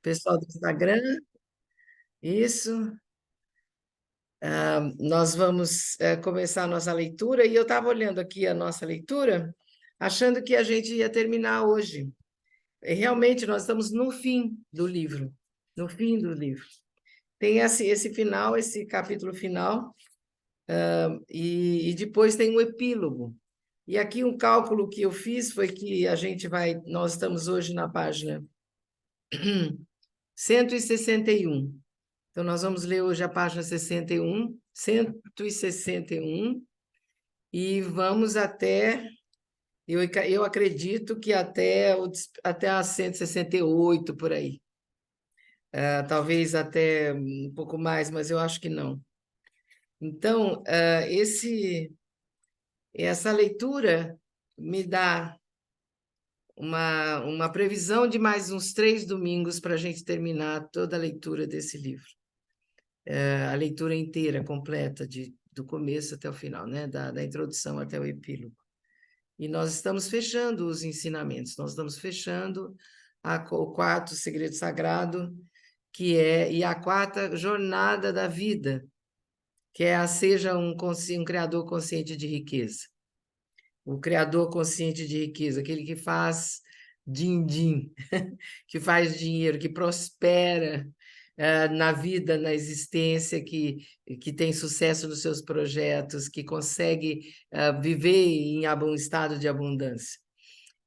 Pessoal do Instagram, isso. Nós vamos começar a nossa leitura e eu estava olhando aqui a nossa leitura, achando que a gente ia terminar hoje. E realmente nós estamos no fim do livro, no fim do livro. Tem esse final, esse capítulo final, e depois tem um epílogo. E aqui um cálculo que eu fiz foi que nós estamos hoje na página 161. Então, nós vamos ler hoje a página 161, e vamos eu acredito que até a 168, por aí. Talvez até um pouco mais, mas eu acho que não. Então, essa leitura me dá uma previsão de mais uns 3 domingos para a gente terminar toda a leitura desse livro. A leitura inteira, completa, do começo até o final, né? Da introdução até o epílogo. E nós estamos fechando os ensinamentos, nós estamos fechando o quarto segredo sagrado, e a quarta jornada da vida, que é seja um criador consciente de riqueza. O criador consciente de riqueza, aquele que faz din-din, que faz dinheiro, que prospera na vida, na existência, que tem sucesso nos seus projetos, que consegue viver em um estado de abundância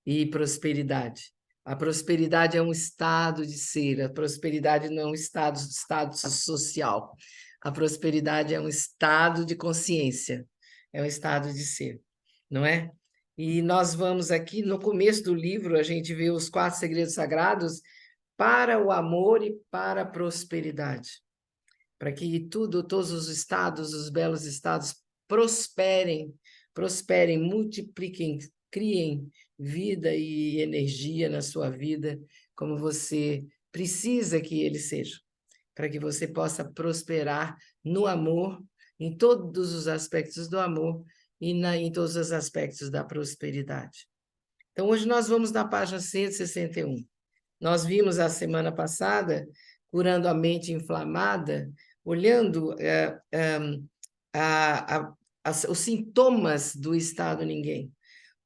e prosperidade. A prosperidade é um estado de ser, a prosperidade não é um estado social. A prosperidade é um estado de consciência, é um estado de ser, não é? E nós vamos aqui, no começo do livro, a gente vê os 4 segredos sagrados para o amor e para a prosperidade, para que todos os estados, os belos estados, prosperem, multipliquem, criem vida e energia na sua vida, como você precisa que eles sejam, para que você possa prosperar no amor, em todos os aspectos do amor e em todos os aspectos da prosperidade. Então, hoje nós vamos na página 161. Nós vimos a semana passada, curando a mente inflamada, olhando os sintomas do estado ninguém.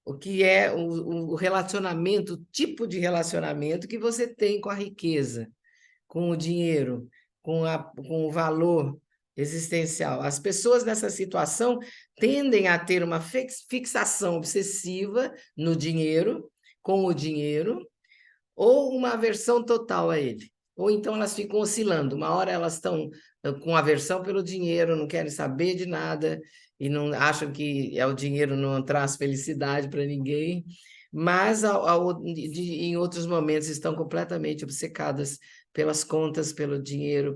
O que é o relacionamento, o tipo de relacionamento que você tem com a riqueza, com o dinheiro, com o valor existencial. As pessoas nessa situação tendem a ter uma fixação obsessiva no dinheiro, com o dinheiro, ou uma aversão total a ele. Ou então elas ficam oscilando. Uma hora elas estão com aversão pelo dinheiro, não querem saber de nada e não acham que o dinheiro não traz felicidade para ninguém, mas em outros momentos estão completamente obcecadas pelas contas, pelo dinheiro,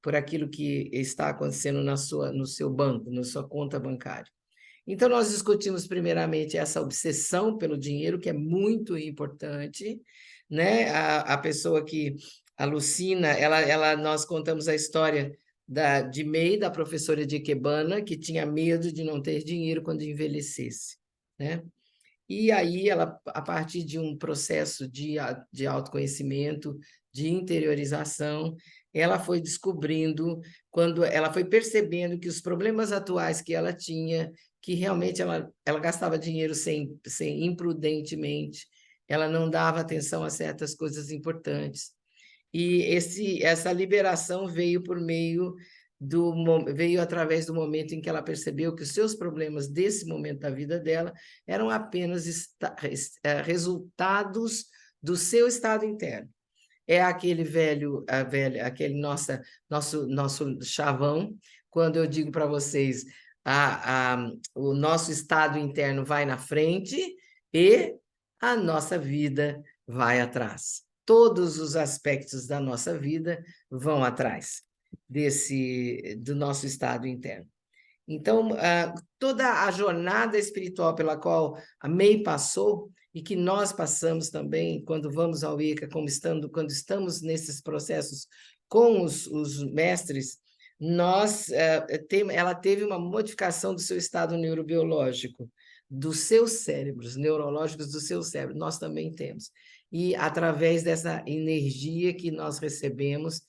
por aquilo que está acontecendo no seu banco, na sua conta bancária. Então, nós discutimos primeiramente essa obsessão pelo dinheiro, que é muito importante, né? A pessoa que alucina, nós contamos a história de May, da professora de Ikebana, que tinha medo de não ter dinheiro quando envelhecesse, né? E aí ela, a partir de um processo de autoconhecimento, de interiorização, ela foi descobrindo, quando ela foi percebendo que os problemas atuais que ela tinha, que realmente ela gastava dinheiro sem imprudentemente, ela não dava atenção a certas coisas importantes. E essa liberação veio através do momento em que ela percebeu que os seus problemas desse momento da vida dela eram apenas resultados do seu estado interno. É aquele nosso chavão, quando eu digo para vocês, o nosso estado interno vai na frente e a nossa vida vai atrás. Todos os aspectos da nossa vida vão atrás do nosso estado interno. Então, toda a jornada espiritual pela qual a May passou e que nós passamos também quando vamos ao ICA, quando estamos nesses processos com os mestres, ela teve uma modificação do seu estado neurobiológico, dos seus cérebros, neurológicos do seu cérebro, nós também temos. e através dessa energia que nós recebemos,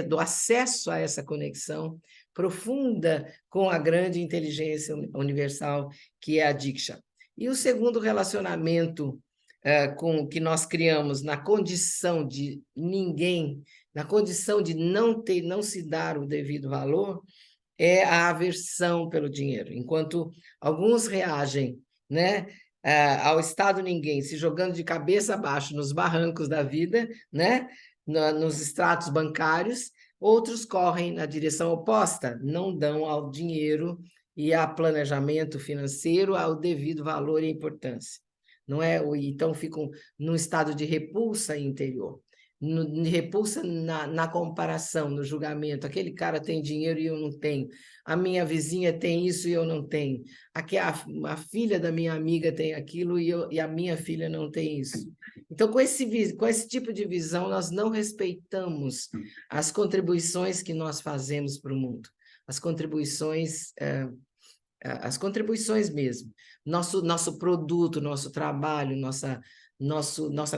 do acesso a essa conexão profunda com a grande inteligência universal, que é a Diksha. E o segundo relacionamento com que nós criamos na condição de ninguém, na condição de não se dar o devido valor, é a aversão pelo dinheiro. Enquanto alguns reagem, né, ao estado ninguém, se jogando de cabeça abaixo nos barrancos da vida, né, nos extratos bancários, outros correm na direção oposta, não dão ao dinheiro e ao planejamento financeiro ao devido valor e importância. Não é? Então ficam num estado de repulsa interior. Repulsa na comparação, no julgamento. Aquele cara tem dinheiro e eu não tenho. A minha vizinha tem isso e eu não tenho. Aqui a filha da minha amiga tem aquilo e a minha filha não tem isso. Então, com esse tipo de visão, nós não respeitamos as contribuições que nós fazemos para o mundo. As contribuições mesmo. Nosso produto, nosso trabalho, nossa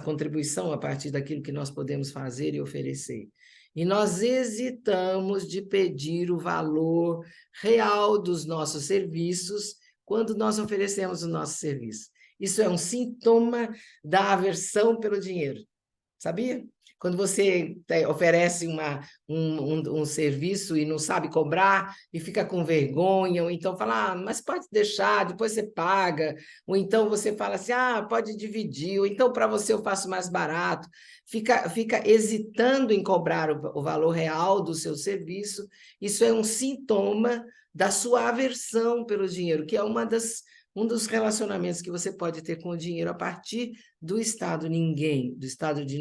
contribuição a partir daquilo que nós podemos fazer e oferecer. E nós hesitamos de pedir o valor real dos nossos serviços quando nós oferecemos o nosso serviço. Isso é um sintoma da aversão pelo dinheiro, sabia? Quando você oferece um serviço e não sabe cobrar e fica com vergonha, ou então fala, mas pode deixar, depois você paga, ou então você fala assim, pode dividir, ou então para você eu faço mais barato, fica hesitando em cobrar o valor real do seu serviço, isso é um sintoma da sua aversão pelo dinheiro, que é um dos relacionamentos que você pode ter com o dinheiro a partir do estado ninguém, do estado de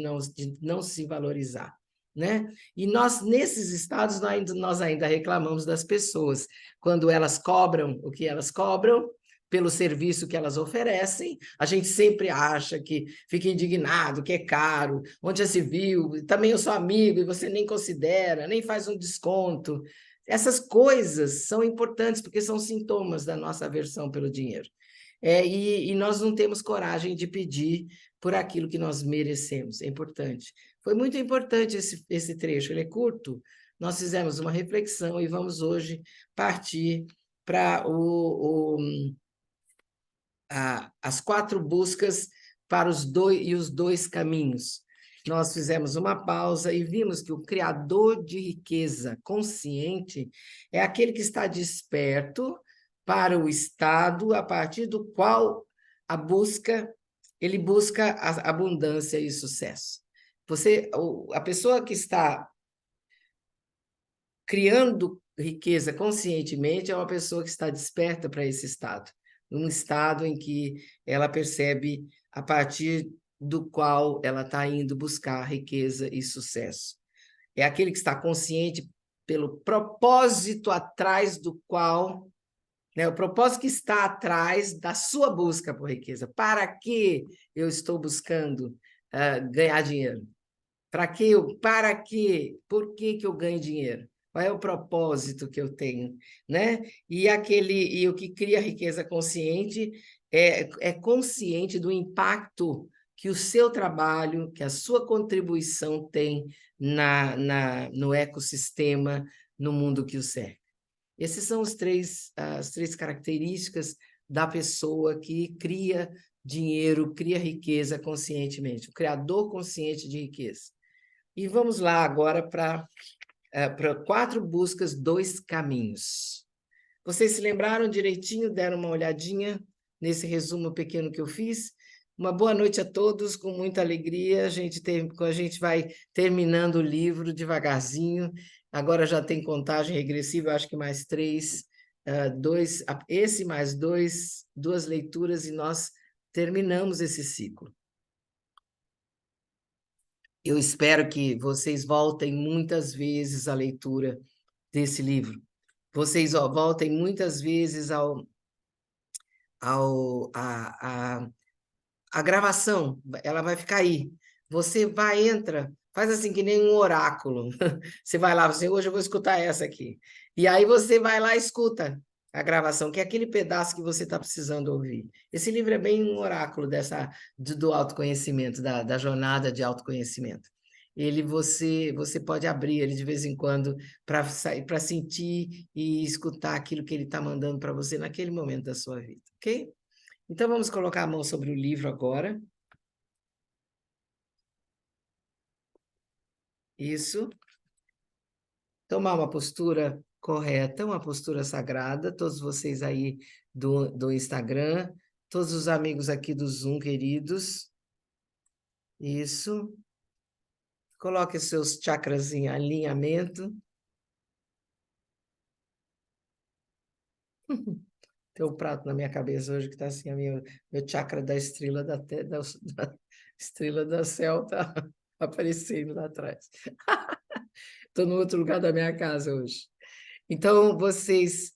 não se valorizar, né? E nós, nesses estados, nós ainda reclamamos das pessoas, quando elas cobram o que elas cobram, pelo serviço que elas oferecem, a gente sempre acha que fica indignado, que é caro, onde já se viu, também eu sou amigo e você nem considera, nem faz um desconto. Essas coisas são importantes porque são sintomas da nossa aversão pelo dinheiro. E nós não temos coragem de pedir por aquilo que nós merecemos, é importante. Foi muito importante esse trecho, ele é curto, nós fizemos uma reflexão e vamos hoje partir para as 4 buscas para os dois caminhos. Nós fizemos uma pausa e vimos que o criador de riqueza consciente é aquele que está desperto para o estado a partir do qual ele busca a abundância e sucesso. A pessoa que está criando riqueza conscientemente é uma pessoa que está desperta para esse estado, um estado em que ela percebe a partir do qual ela está indo buscar riqueza e sucesso. É aquele que está consciente pelo propósito atrás do qual, né, o propósito que está atrás da sua busca por riqueza. Para que eu estou buscando ganhar dinheiro? Para quê? Por que eu ganho dinheiro? Qual é o propósito que eu tenho, né? E o que cria riqueza consciente é consciente do impacto que o seu trabalho, que a sua contribuição tem no ecossistema, no mundo que o cerca. Essas são as três características da pessoa que cria dinheiro, cria riqueza conscientemente, o criador consciente de riqueza. E vamos lá agora para 4 buscas, 2 caminhos. Vocês se lembraram direitinho, deram uma olhadinha nesse resumo pequeno que eu fiz? Uma boa noite a todos, com muita alegria. A gente vai terminando o livro devagarzinho. Agora já tem contagem regressiva, acho que mais 3, esse mais 2 leituras, e nós terminamos esse ciclo. Eu espero que vocês voltem muitas vezes à leitura desse livro. Vocês voltem muitas vezes a gravação, ela vai ficar aí. Você entra, faz assim que nem um oráculo. Você vai lá, hoje eu vou escutar essa aqui. E aí você vai lá e escuta a gravação, que é aquele pedaço que você está precisando ouvir. Esse livro é bem um oráculo do autoconhecimento, da jornada de autoconhecimento. Você pode abrir ele de vez em quando para sentir e escutar aquilo que ele está mandando para você naquele momento da sua vida, ok? Então vamos colocar a mão sobre o livro agora. Isso. Tomar uma postura correta, uma postura sagrada. Todos vocês aí do Instagram, todos os amigos aqui do Zoom, queridos. Isso. Coloque seus chakras em alinhamento. Tem um prato na minha cabeça hoje que está assim, meu chakra da estrela da estrela da céu tá aparecendo lá atrás. Estou no outro lugar da minha casa hoje. Então, vocês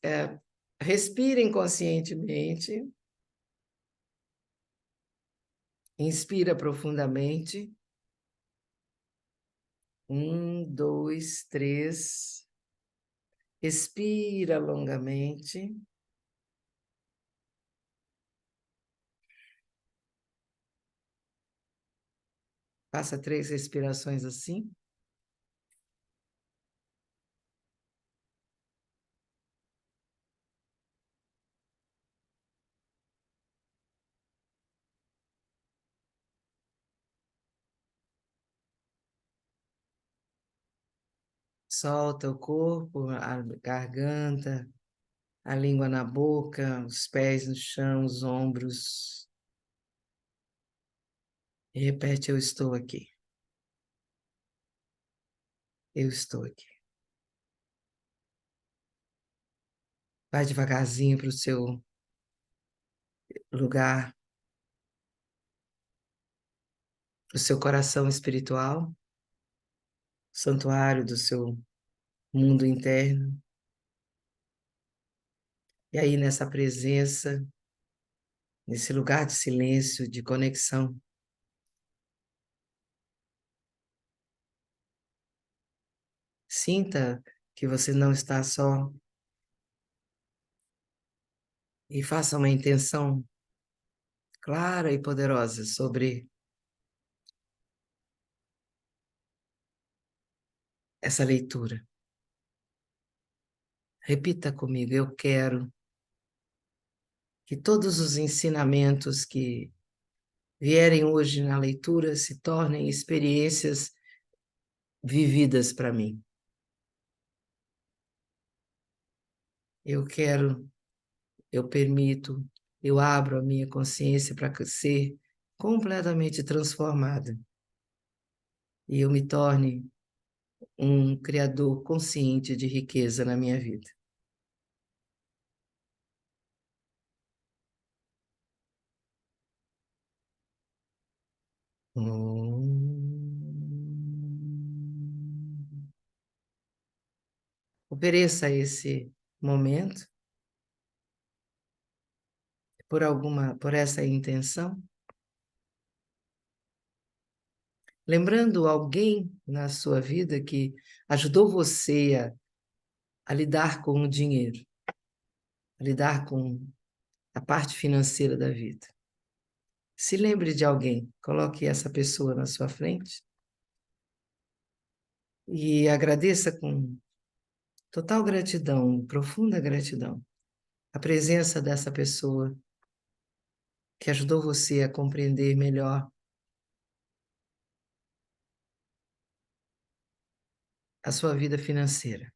respirem conscientemente, inspira profundamente. 1, 2, 3. Expira longamente. Faça 3 respirações assim. Solta o corpo, a garganta, a língua na boca, os pés no chão, os ombros. E repete: eu estou aqui. Eu estou aqui. Vai devagarzinho para o seu lugar, para o seu coração espiritual, santuário do seu mundo interno. E aí, nessa presença, nesse lugar de silêncio, de conexão, sinta que você não está só e faça uma intenção clara e poderosa sobre essa leitura. Repita comigo: eu quero que todos os ensinamentos que vierem hoje na leitura se tornem experiências vividas para mim. Eu quero, eu permito, eu abro a minha consciência para ser completamente transformada e eu me torne um criador consciente de riqueza na minha vida. Ofereça esse momento por essa intenção, lembrando alguém na sua vida que ajudou você a lidar com o dinheiro, a lidar com a parte financeira da vida. Se lembre de alguém, coloque essa pessoa na sua frente e agradeça com total gratidão, profunda gratidão, a presença dessa pessoa que ajudou você a compreender melhor a sua vida financeira.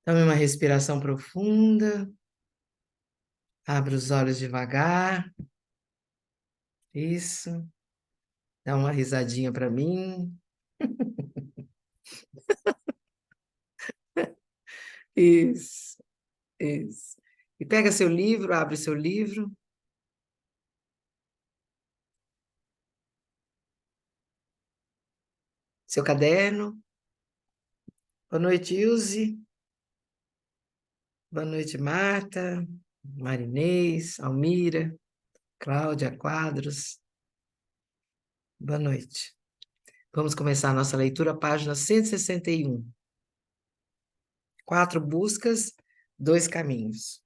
Tome uma respiração profunda, abra os olhos devagar. Isso. Dá uma risadinha para mim. Isso, isso. E pega seu livro, abre seu livro, seu caderno. Boa noite, Ilse. Boa noite, Marta, Marinês, Almira, Cláudia Quadros. Boa noite. Vamos começar a nossa leitura, página 161. 4 buscas, 2 caminhos.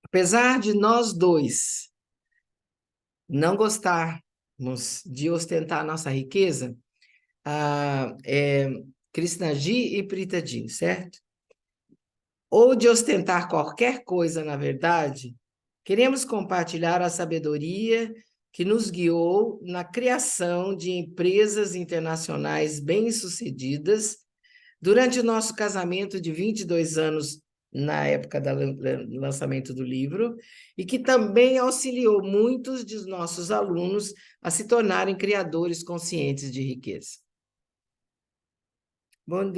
Apesar de nós dois não gostarmos de ostentar nossa riqueza, Krishnaji e Pritaji, certo? Ou de ostentar qualquer coisa, na verdade, queremos compartilhar a sabedoria que nos guiou na criação de empresas internacionais bem-sucedidas durante o nosso casamento de 22 anos, na época do lançamento do livro, e que também auxiliou muitos de nossos alunos a se tornarem criadores conscientes de riqueza. Bom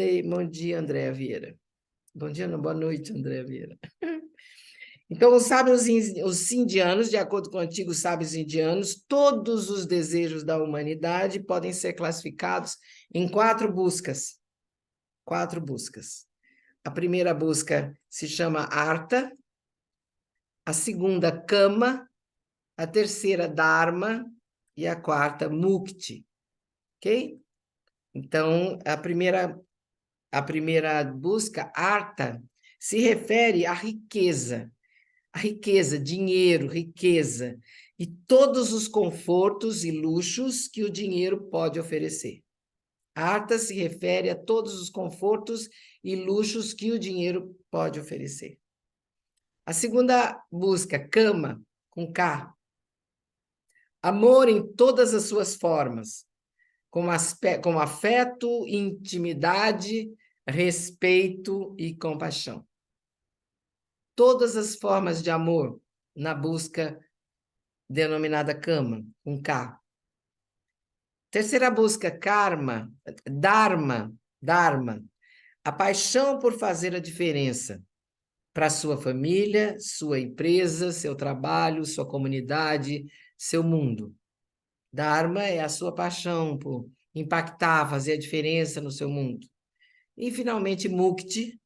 dia, Andréa Vieira. Bom dia, não, boa noite, Andréa Vieira. Então, os indianos, de acordo com antigos sábios indianos, todos os desejos da humanidade podem ser classificados em 4 buscas. 4 buscas. A primeira busca se chama Artha, a segunda Kama, a terceira Dharma e a quarta Mukti. Ok? Então, a primeira busca, Artha, se refere à riqueza. A riqueza, dinheiro, riqueza e todos os confortos e luxos que o dinheiro pode oferecer. Artha se refere a todos os confortos e luxos que o dinheiro pode oferecer. A segunda busca, Kama, com K. Amor em todas as suas formas, como afeto, intimidade, respeito e compaixão. Todas as formas de amor na busca denominada Kama, com K. Terceira busca, Karma, Dharma, a paixão por fazer a diferença para sua família, sua empresa, seu trabalho, sua comunidade, seu mundo. Dharma é a sua paixão por impactar, fazer a diferença no seu mundo. E, finalmente, Mukti,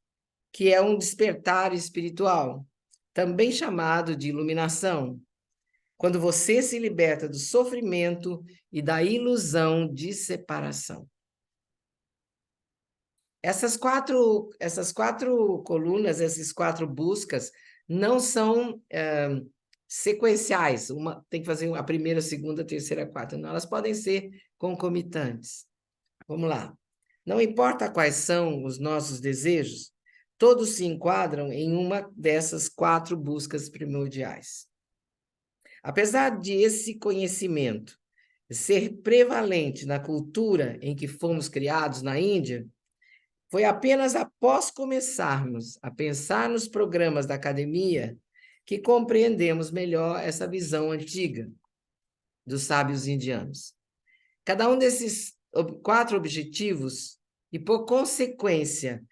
que é um despertar espiritual, também chamado de iluminação, quando você se liberta do sofrimento e da ilusão de separação. Essas quatro colunas, essas 4 buscas, não são sequenciais. Uma tem que fazer a primeira, a segunda, a terceira, a quarta. Não, elas podem ser concomitantes. Vamos lá. Não importa quais são os nossos desejos, todos se enquadram em uma dessas 4 buscas primordiais. Apesar de esse conhecimento ser prevalente na cultura em que fomos criados na Índia, foi apenas após começarmos a pensar nos programas da academia que compreendemos melhor essa visão antiga dos sábios indianos. Cada um desses 4 objetivos, e por consequência,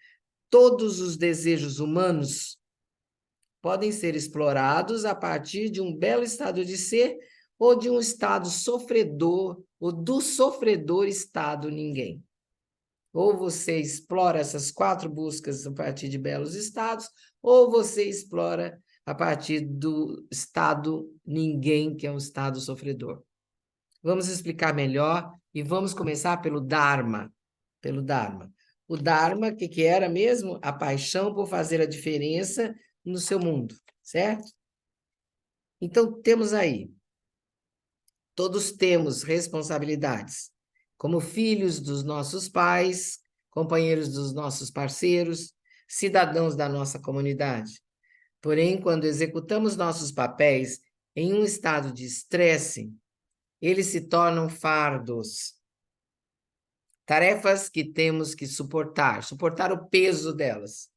todos os desejos humanos, podem ser explorados a partir de um belo estado de ser ou de um estado sofredor, ou do sofredor estado ninguém. Ou você explora essas 4 buscas a partir de belos estados, ou você explora a partir do estado ninguém, que é um estado sofredor. Vamos explicar melhor e vamos começar pelo Dharma. Pelo Dharma. O Dharma, o que era mesmo? A paixão por fazer a diferença no seu mundo, certo? Então, temos aí, todos temos responsabilidades, como filhos dos nossos pais, companheiros dos nossos parceiros, cidadãos da nossa comunidade. Porém, quando executamos nossos papéis em um estado de estresse, eles se tornam fardos. Tarefas que temos que suportar o peso delas.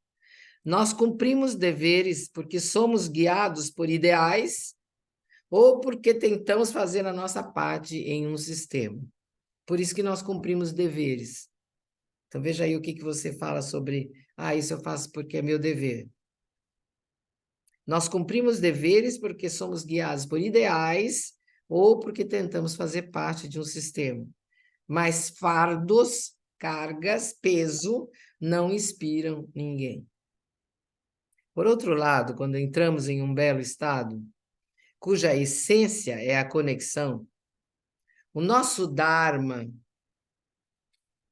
Nós cumprimos deveres porque somos guiados por ideais ou porque tentamos fazer a nossa parte em um sistema. Por isso que nós cumprimos deveres. Então, veja aí o que você fala sobre, isso eu faço porque é meu dever. Nós cumprimos deveres porque somos guiados por ideais ou porque tentamos fazer parte de um sistema. Mas fardos, cargas, peso, não inspiram ninguém. Por outro lado, quando entramos em um belo estado, cuja essência é a conexão, o nosso Dharma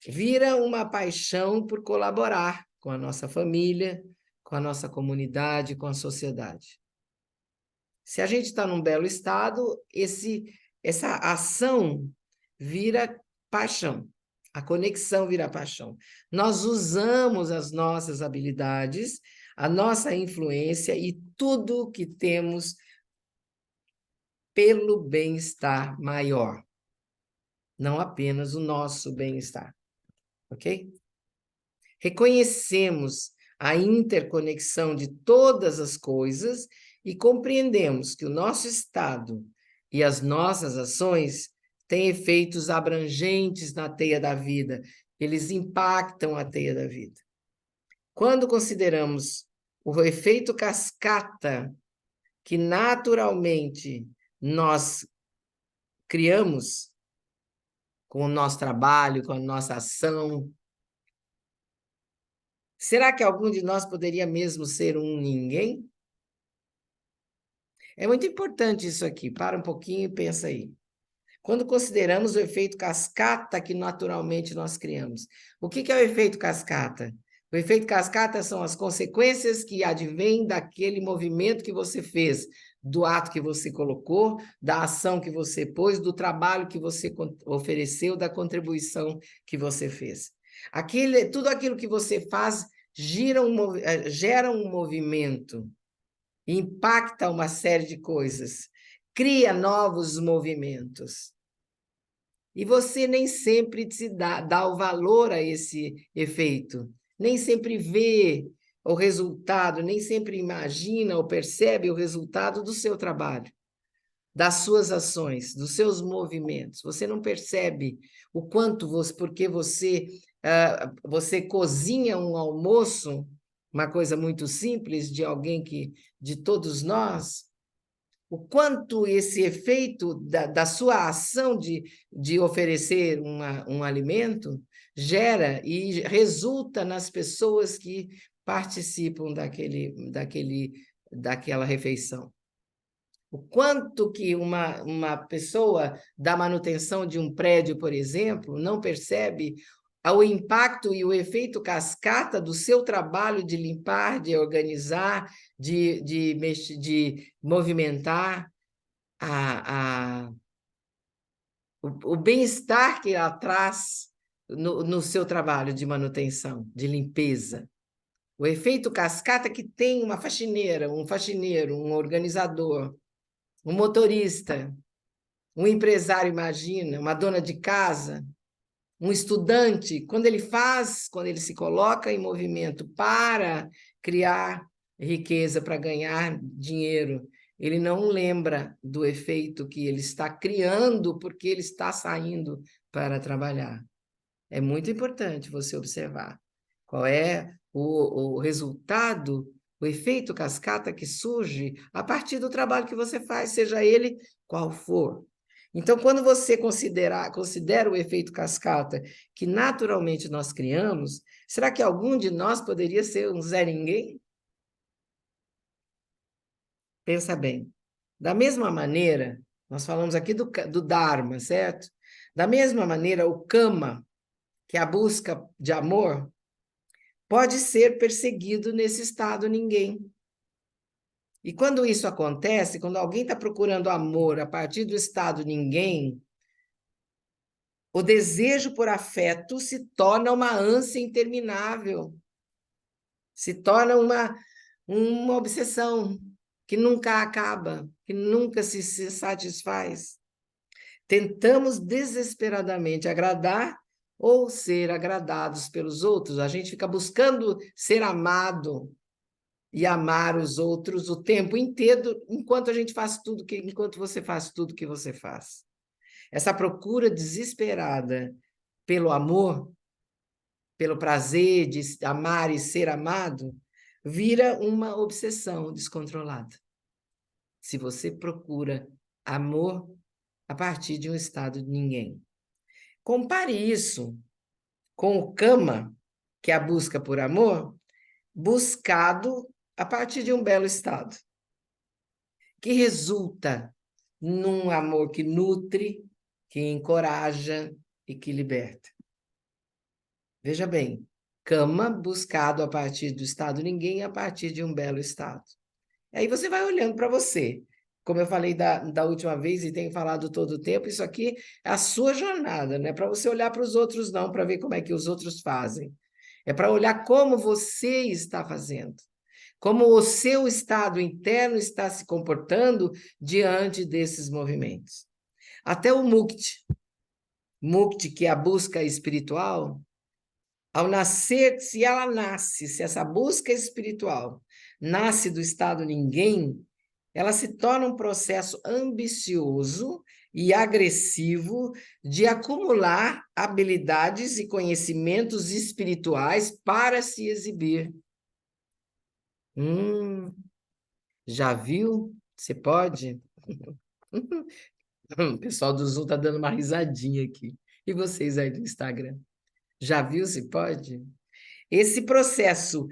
vira uma paixão por colaborar com a nossa família, com a nossa comunidade, com a sociedade. Se a gente está num belo estado, essa ação vira paixão. A conexão vira paixão. Nós usamos as nossas habilidades, a nossa influência e tudo que temos pelo bem-estar maior, não apenas o nosso bem-estar, ok? Reconhecemos a interconexão de todas as coisas e compreendemos que o nosso estado e as nossas ações têm efeitos abrangentes na teia da vida, eles impactam a teia da vida. Quando consideramos o efeito cascata que naturalmente nós criamos com o nosso trabalho, com a nossa ação, será que algum de nós poderia mesmo ser um ninguém? É muito importante isso aqui. Para um pouquinho e pensa aí. Quando consideramos o efeito cascata que naturalmente nós criamos. O que é o efeito cascata? O efeito cascata são as consequências que advêm daquele movimento que você fez, do ato que você colocou, da ação que você pôs, do trabalho que você ofereceu, da contribuição que você fez. Tudo aquilo que você faz gera um movimento, impacta uma série de coisas, cria novos movimentos. E você nem sempre se dá o valor a esse efeito, nem sempre vê o resultado, nem sempre imagina ou percebe o resultado do seu trabalho, das suas ações, dos seus movimentos. Você não percebe o quanto porque você cozinha um almoço, uma coisa muito simples de alguém de todos nós, o quanto esse efeito da sua ação de oferecer um alimento gera e resulta nas pessoas que participam daquela refeição. O quanto que uma pessoa da manutenção de um prédio, por exemplo, não percebe o impacto e o efeito cascata do seu trabalho de limpar, de organizar, de movimentar o bem-estar que ela traz no seu trabalho de manutenção, de limpeza. O efeito cascata que tem uma faxineira, um faxineiro, um organizador, um motorista, um empresário, imagina, uma dona de casa, um estudante, quando ele se coloca em movimento para criar riqueza, para ganhar dinheiro, ele não lembra do efeito que ele está criando porque ele está saindo para trabalhar. É muito importante você observar qual é o resultado, o efeito cascata que surge a partir do trabalho que você faz, seja ele qual for. Então, quando você considera o efeito cascata que naturalmente nós criamos, será que algum de nós poderia ser um Zé Ninguém? Pensa bem. Da mesma maneira, nós falamos aqui do Dharma, certo? Da mesma maneira, o Kama, que é a busca de amor, pode ser perseguido nesse estado ninguém. E quando isso acontece, quando alguém está procurando amor a partir do estado ninguém, o desejo por afeto se torna uma ânsia interminável, se torna uma obsessão que nunca acaba, que nunca se satisfaz. Tentamos desesperadamente agradar ou ser agradados pelos outros. A gente fica buscando ser amado e amar os outros o tempo inteiro, enquanto você faz tudo que você faz. Essa procura desesperada pelo amor, pelo prazer de amar e ser amado, vira uma obsessão descontrolada. Se você procura amor a partir de um estado de ninguém. Compare isso com o Kama, que é a busca por amor, buscado a partir de um belo estado, que resulta num amor que nutre, que encoraja e que liberta. Veja bem, cama buscado a partir do estado ninguém, a partir de um belo estado. Aí você vai olhando para você. Como eu falei da última vez e tenho falado todo o tempo, isso aqui é a sua jornada, não é para você olhar para os outros, não, para ver como é que os outros fazem. É para olhar como você está fazendo, como o seu estado interno está se comportando diante desses movimentos. Até o Mukti, que é a busca espiritual, ao nascer, se essa busca espiritual nasce do estado ninguém, ela se torna um processo ambicioso e agressivo de acumular habilidades e conhecimentos espirituais para se exibir. Já viu? Você pode? O pessoal do Zoom está dando uma risadinha aqui. E vocês aí do Instagram? Já viu se pode? Esse processo,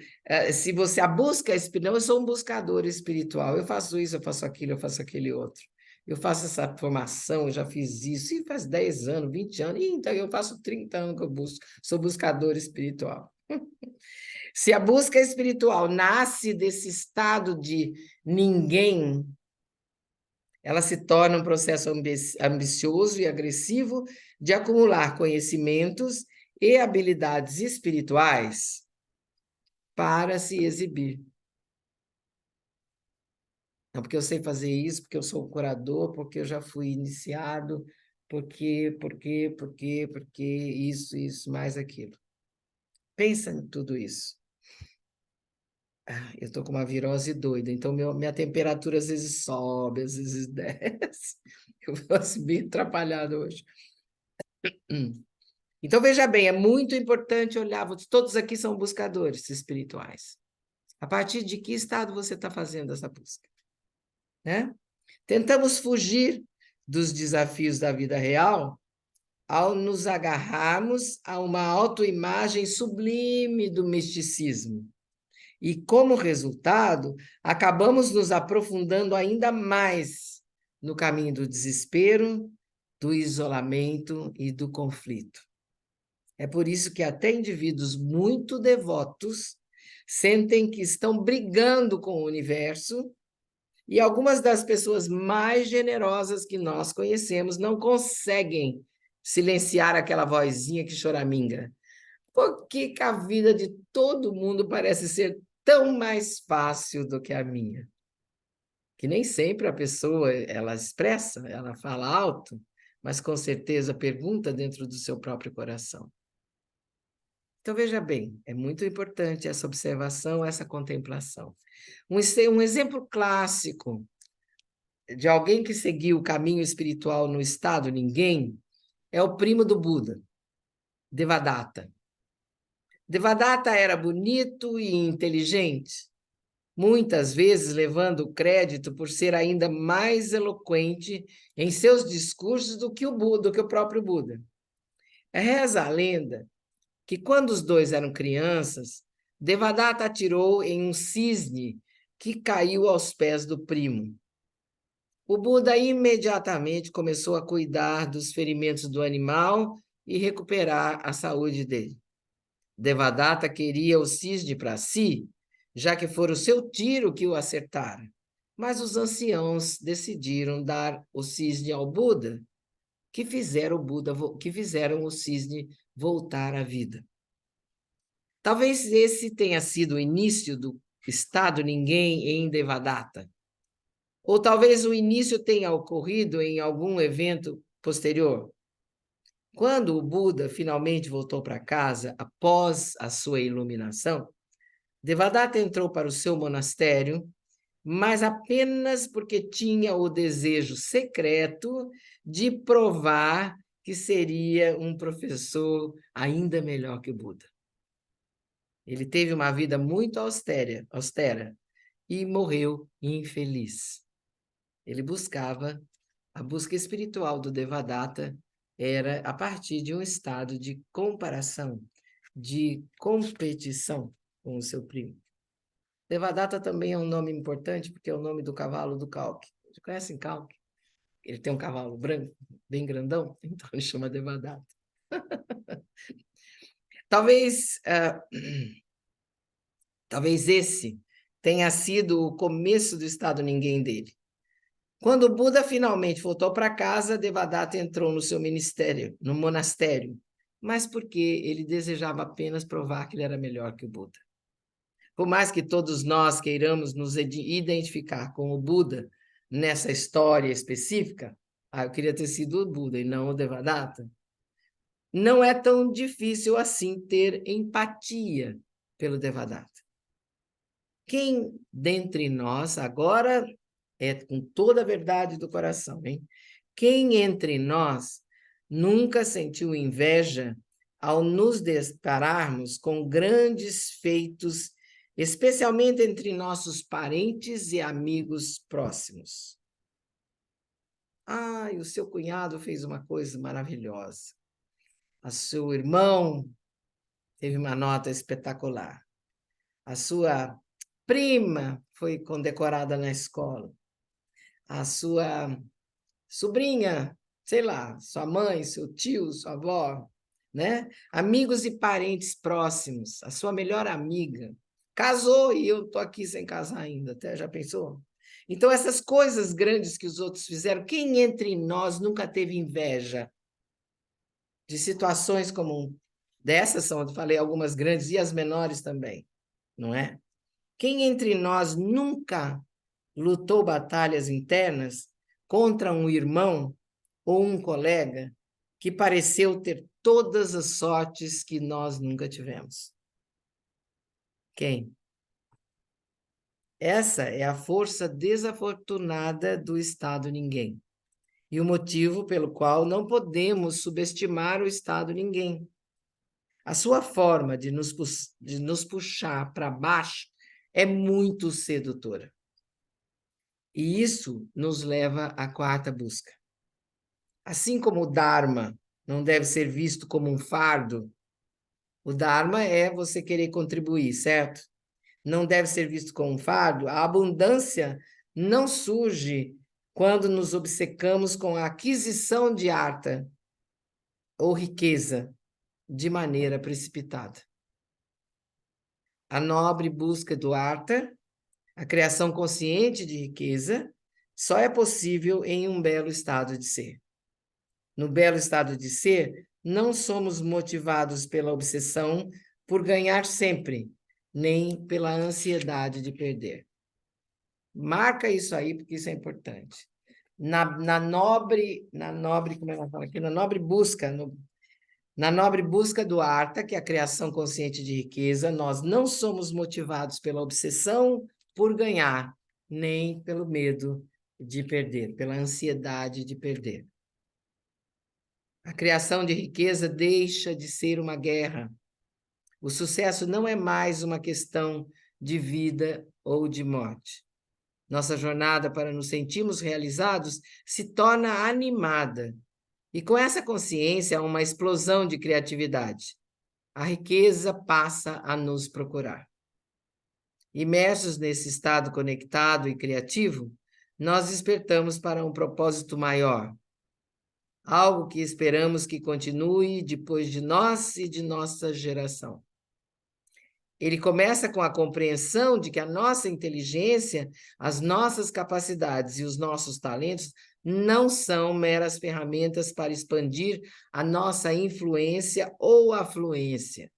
se você a busca espiritual, eu sou um buscador espiritual, eu faço isso, eu faço aquilo, eu faço aquele outro. Eu faço essa formação, eu já fiz isso, e faz 10 anos, 20 anos, e então eu faço 30 anos que eu busco, sou buscador espiritual. Se a busca espiritual nasce desse estado de ninguém, ela se torna um processo ambicioso e agressivo de acumular conhecimentos e habilidades espirituais para se exibir. Não porque eu sei fazer isso, porque eu sou curador, porque eu já fui iniciado, porque isso, mais aquilo. Pensa em tudo isso. Eu estou com uma virose doida, então minha temperatura às vezes sobe, às vezes desce. Eu fico bem atrapalhado hoje. Então, veja bem, é muito importante olhar, todos aqui são buscadores espirituais. A partir de que estado você está fazendo essa busca? Né? Tentamos fugir dos desafios da vida real ao nos agarrarmos a uma autoimagem sublime do misticismo. E, como resultado, acabamos nos aprofundando ainda mais no caminho do desespero, do isolamento e do conflito. É por isso que até indivíduos muito devotos sentem que estão brigando com o universo, e algumas das pessoas mais generosas que nós conhecemos não conseguem silenciar aquela vozinha que choraminga. Por que a vida de todo mundo parece ser tão mais fácil do que a minha? Que nem sempre a pessoa ela expressa, ela fala alto, mas com certeza pergunta dentro do seu próprio coração. Então, veja bem, é muito importante essa observação, essa contemplação. Um exemplo clássico de alguém que seguiu o caminho espiritual no estado ninguém é o primo do Buda, Devadatta. Devadatta era bonito e inteligente, muitas vezes levando crédito por ser ainda mais eloquente em seus discursos do que o próprio Buda. Reza a lenda que quando os dois eram crianças, Devadatta atirou em um cisne que caiu aos pés do primo. O Buda imediatamente começou a cuidar dos ferimentos do animal e recuperar a saúde dele. Devadatta queria o cisne para si, já que fora o seu tiro que o acertara. Mas os anciãos decidiram dar o cisne ao Buda, que fizeram o cisne voltar à vida. Talvez esse tenha sido o início do estado ninguém em Devadatta. Ou talvez o início tenha ocorrido em algum evento posterior. Quando o Buda finalmente voltou para casa após a sua iluminação, Devadatta entrou para o seu monastério, mas apenas porque tinha o desejo secreto de provar que seria um professor ainda melhor que o Buda. Ele teve uma vida muito austera e morreu infeliz. Ele a busca espiritual do Devadatta era a partir de um estado de comparação, de competição com o seu primo. Devadatta também é um nome importante, porque é o nome do cavalo do Kalki. Vocês conhecem Kalki? Ele tem um cavalo branco, bem grandão, então ele chama Devadatta. Talvez, talvez esse tenha sido o começo do estado ninguém dele. Quando o Buda finalmente voltou para casa, Devadatta entrou no seu ministério, no monastério, mas porque ele desejava apenas provar que ele era melhor que o Buda. Por mais que todos nós queiramos nos identificar com o Buda nessa história específica, eu queria ter sido o Buda e não o Devadatta, não é tão difícil assim ter empatia pelo Devadatta. Quem dentre nós, agora é com toda a verdade do coração, hein? Quem entre nós nunca sentiu inveja ao nos depararmos com grandes feitos, especialmente entre nossos parentes e amigos próximos? Ah, e o seu cunhado fez uma coisa maravilhosa. O seu irmão teve uma nota espetacular. A sua prima foi condecorada na escola. A sua sobrinha, sei lá, sua mãe, seu tio, sua avó, né? Amigos e parentes próximos, a sua melhor amiga casou e eu tô aqui sem casar ainda, até já pensou? Então essas coisas grandes que os outros fizeram, quem entre nós nunca teve inveja de situações como dessas são, eu falei algumas grandes e as menores também, não é? Quem entre nós nunca lutou batalhas internas contra um irmão ou um colega que pareceu ter todas as sortes que nós nunca tivemos? Quem? Essa é a força desafortunada do Estado ninguém. E o motivo pelo qual não podemos subestimar o Estado ninguém. A sua forma de nos puxar para baixo é muito sedutora. E isso nos leva à quarta busca. Assim como o Dharma não deve ser visto como um fardo, o Dharma é você querer contribuir, certo? Não deve ser visto como um fardo. A abundância não surge quando nos obcecamos com a aquisição de arta ou riqueza de maneira precipitada. A nobre busca do arta, a criação consciente de riqueza, só é possível em um belo estado de ser. No belo estado de ser, não somos motivados pela obsessão por ganhar sempre, nem pela ansiedade de perder. Marca isso aí, porque isso é importante. Na nobre, como ela fala aqui, na nobre busca do arta, que é a criação consciente de riqueza, nós não somos motivados pela obsessão por ganhar, nem pelo medo de perder, pela ansiedade de perder. A criação de riqueza deixa de ser uma guerra. O sucesso não é mais uma questão de vida ou de morte. Nossa jornada para nos sentirmos realizados se torna animada. E com essa consciência, há uma explosão de criatividade. A riqueza passa a nos procurar. Imersos nesse estado conectado e criativo, nós despertamos para um propósito maior, algo que esperamos que continue depois de nós e de nossa geração. Ele começa com a compreensão de que a nossa inteligência, as nossas capacidades e os nossos talentos não são meras ferramentas para expandir a nossa influência ou afluência,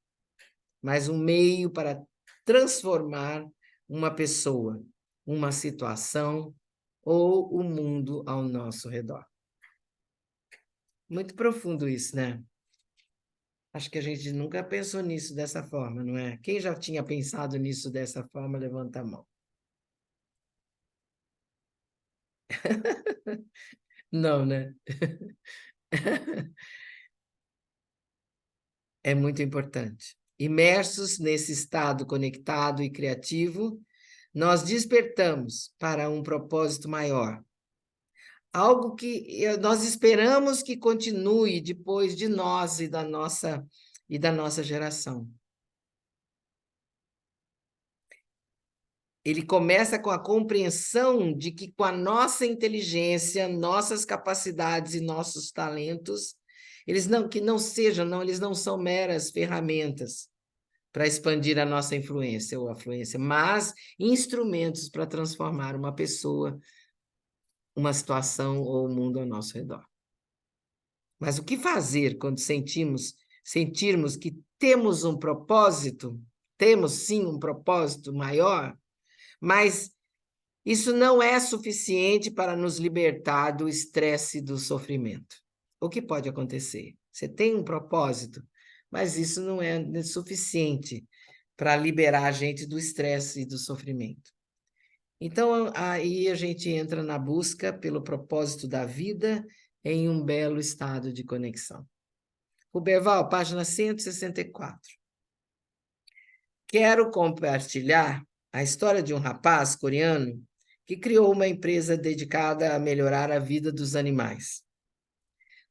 mas um meio para transformar uma pessoa, uma situação ou o mundo ao nosso redor. Muito profundo isso, né? Acho que a gente nunca pensou nisso dessa forma, não é? Quem já tinha pensado nisso dessa forma, levanta a mão. Não, né? É muito importante. Imersos nesse estado conectado e criativo, nós despertamos para um propósito maior. Algo que nós esperamos que continue depois de nós e da nossa geração. ele começa com a compreensão de que com a nossa inteligência, nossas capacidades e nossos talentos, eles não são meras ferramentas para expandir a nossa influência ou afluência, mas instrumentos para transformar uma pessoa, uma situação ou o mundo ao nosso redor. Mas o que fazer quando sentirmos que temos um propósito? Temos sim um propósito maior, mas isso não é suficiente para nos libertar do estresse e do sofrimento. O que pode acontecer? Você tem um propósito, mas isso não é suficiente para liberar a gente do estresse e do sofrimento. Então, aí a gente entra na busca pelo propósito da vida em um belo estado de conexão. Ruberval, página 164. Quero compartilhar a história de um rapaz coreano que criou uma empresa dedicada a melhorar a vida dos animais.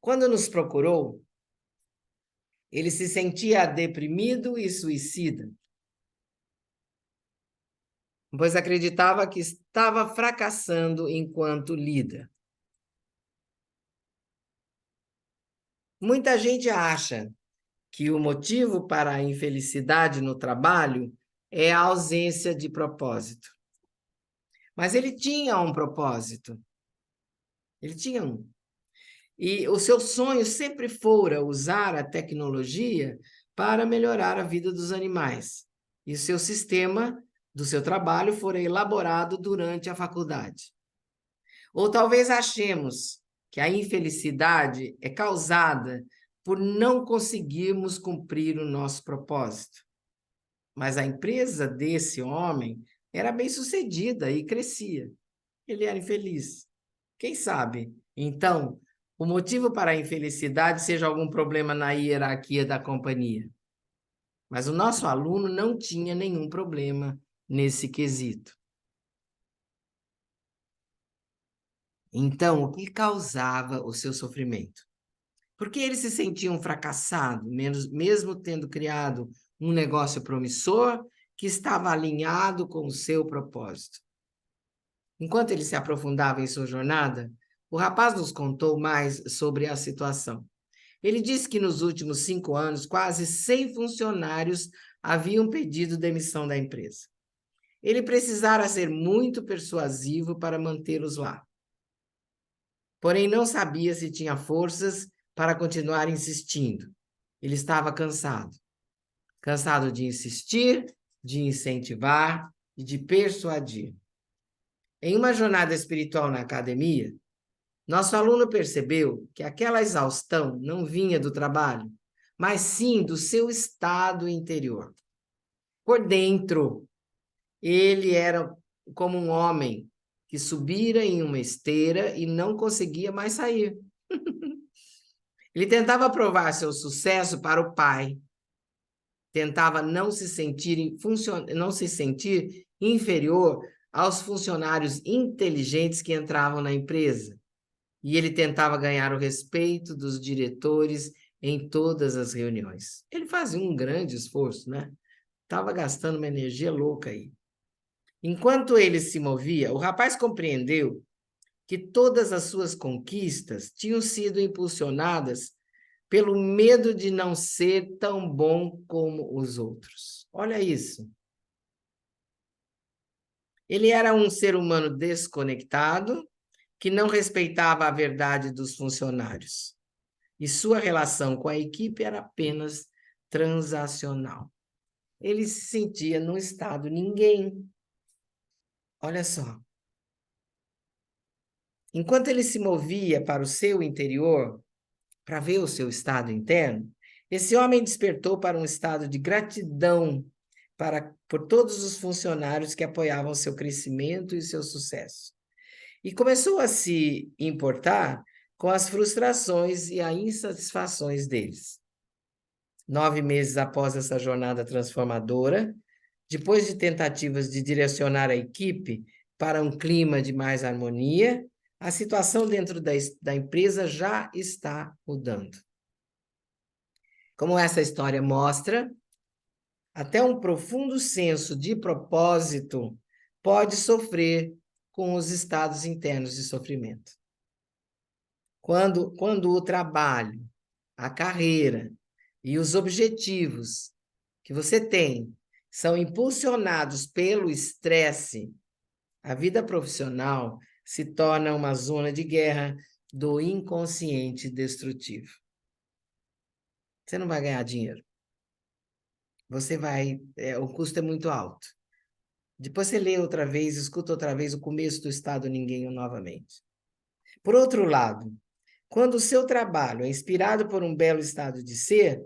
Quando nos procurou, ele se sentia deprimido e suicida, pois acreditava que estava fracassando enquanto líder. Muita gente acha que o motivo para a infelicidade no trabalho é a ausência de propósito. Mas ele tinha um propósito. Ele tinha um. E o seu sonho sempre fora usar a tecnologia para melhorar a vida dos animais. E o seu sistema do seu trabalho fora elaborado durante a faculdade. Ou talvez achemos que a infelicidade é causada por não conseguirmos cumprir o nosso propósito. Mas a empresa desse homem era bem-sucedida e crescia. Ele era infeliz. Quem sabe, então, o motivo para a infelicidade seja algum problema na hierarquia da companhia. Mas o nosso aluno não tinha nenhum problema nesse quesito. Então, o que causava o seu sofrimento? Porque ele se sentia um fracassado, mesmo tendo criado um negócio promissor que estava alinhado com o seu propósito. Enquanto ele se aprofundava em sua jornada, o rapaz nos contou mais sobre a situação. Ele disse que nos últimos 5 anos, quase 100 funcionários haviam pedido demissão da empresa. Ele precisara ser muito persuasivo para mantê-los lá. Porém, não sabia se tinha forças para continuar insistindo. Ele estava cansado. Cansado de insistir, de incentivar e de persuadir. Em uma jornada espiritual na academia, nosso aluno percebeu que aquela exaustão não vinha do trabalho, mas sim do seu estado interior. Por dentro, ele era como um homem que subira em uma esteira e não conseguia mais sair. Ele tentava provar seu sucesso para o pai. Tentava não se sentir inferior aos funcionários inteligentes que entravam na empresa. E ele tentava ganhar o respeito dos diretores em todas as reuniões. Ele fazia um grande esforço, né? Estava gastando uma energia louca aí. Enquanto ele se movia, o rapaz compreendeu que todas as suas conquistas tinham sido impulsionadas pelo medo de não ser tão bom como os outros. Olha isso. Ele era um ser humano desconectado, que não respeitava a verdade dos funcionários. E sua relação com a equipe era apenas transacional. Ele se sentia num estado ninguém. Olha só. Enquanto ele se movia para o seu interior, para ver o seu estado interno, esse homem despertou para um estado de gratidão por todos os funcionários que apoiavam seu crescimento e seu sucesso. E começou a se importar com as frustrações e as insatisfações deles. 9 meses após essa jornada transformadora, depois de tentativas de direcionar a equipe para um clima de mais harmonia, a situação dentro da empresa já está mudando. Como essa história mostra, até um profundo senso de propósito pode sofrer com os estados internos de sofrimento. Quando o trabalho, a carreira e os objetivos que você tem são impulsionados pelo estresse, a vida profissional se torna uma zona de guerra do inconsciente destrutivo. Você não vai ganhar dinheiro. O custo é muito alto. Depois você lê outra vez, escuta outra vez o começo do Estado Ninguém novamente. Por outro lado, quando o seu trabalho é inspirado por um belo estado de ser,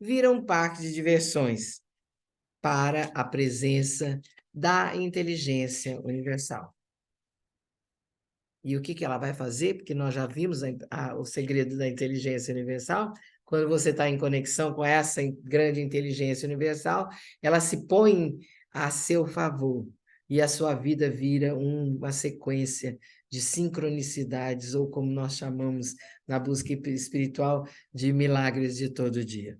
vira um parque de diversões para a presença da inteligência universal. E o que ela vai fazer? Porque nós já vimos o segredo da inteligência universal. Quando você está em conexão com essa grande inteligência universal, ela se põe a seu favor e a sua vida vira uma sequência de sincronicidades, ou como nós chamamos na busca espiritual, de milagres de todo dia.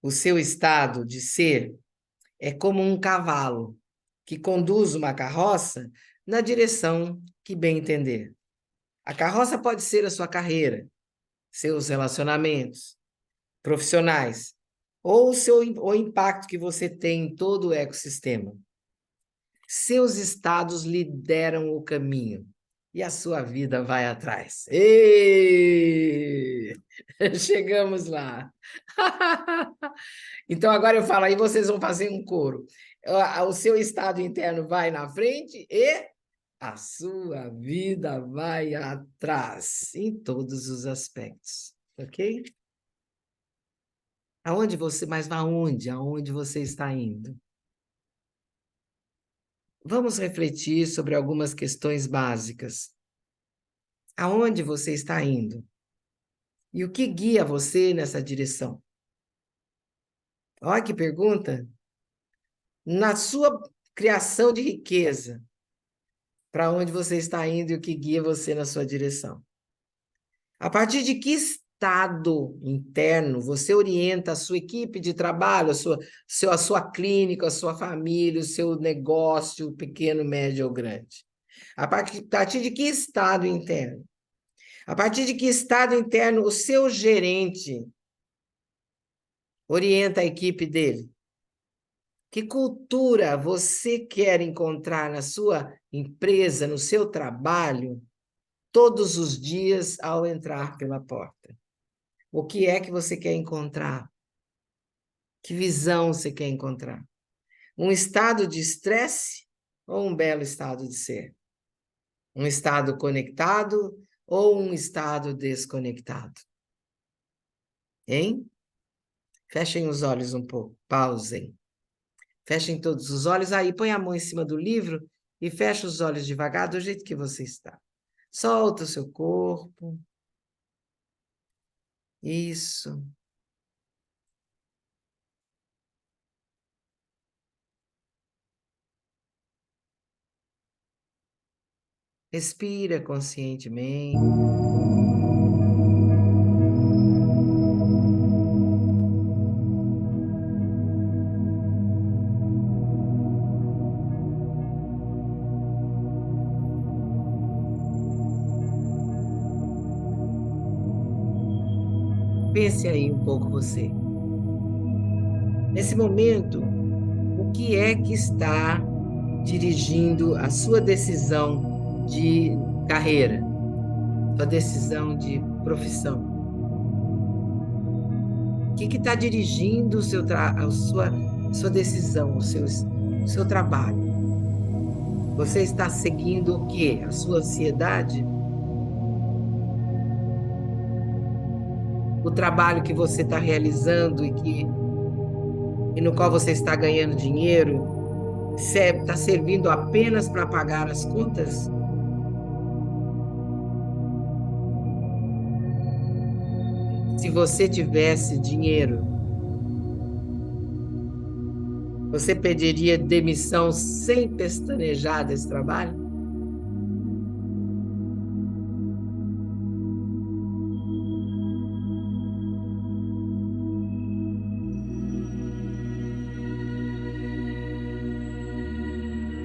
O seu estado de ser é como um cavalo que conduz uma carroça na direção que bem entender. A carroça pode ser a sua carreira, seus relacionamentos profissionais, ou o impacto que você tem em todo o ecossistema. Seus estados lideram o caminho e a sua vida vai atrás. Ei! Chegamos lá. Então agora eu falo, aí vocês vão fazer um coro. O seu estado interno vai na frente e a sua vida vai atrás, em todos os aspectos, ok? Mas aonde? Aonde você está indo? Vamos refletir sobre algumas questões básicas. Aonde você está indo? E o que guia você nessa direção? Olha que pergunta. Na sua criação de riqueza, para onde você está indo e o que guia você na sua direção? A partir de que estado interno você orienta a sua equipe de trabalho, a sua clínica, a sua família, o seu negócio, pequeno, médio ou grande? A partir de que estado interno? A partir de que estado interno o seu gerente orienta a equipe dele? Que cultura você quer encontrar na sua empresa, no seu trabalho, todos os dias ao entrar pela porta? O que é que você quer encontrar? Que visão você quer encontrar? Um estado de estresse ou um belo estado de ser? Um estado conectado ou um estado desconectado? Hein? Fechem os olhos um pouco, pausem. Fechem todos os olhos, aí põe a mão em cima do livro e fecha os olhos devagar, do jeito que você está. Solta o seu corpo. Isso. Respira conscientemente. Pense aí um pouco você. Nesse momento, o que é que está dirigindo a sua decisão de carreira, sua decisão de profissão? O que está dirigindo a sua decisão, o seu trabalho? Você está seguindo o quê? A sua ansiedade? O trabalho que você está realizando e no qual você está ganhando dinheiro, está servindo apenas para pagar as contas? Se você tivesse dinheiro, você pediria demissão sem pestanejar desse trabalho?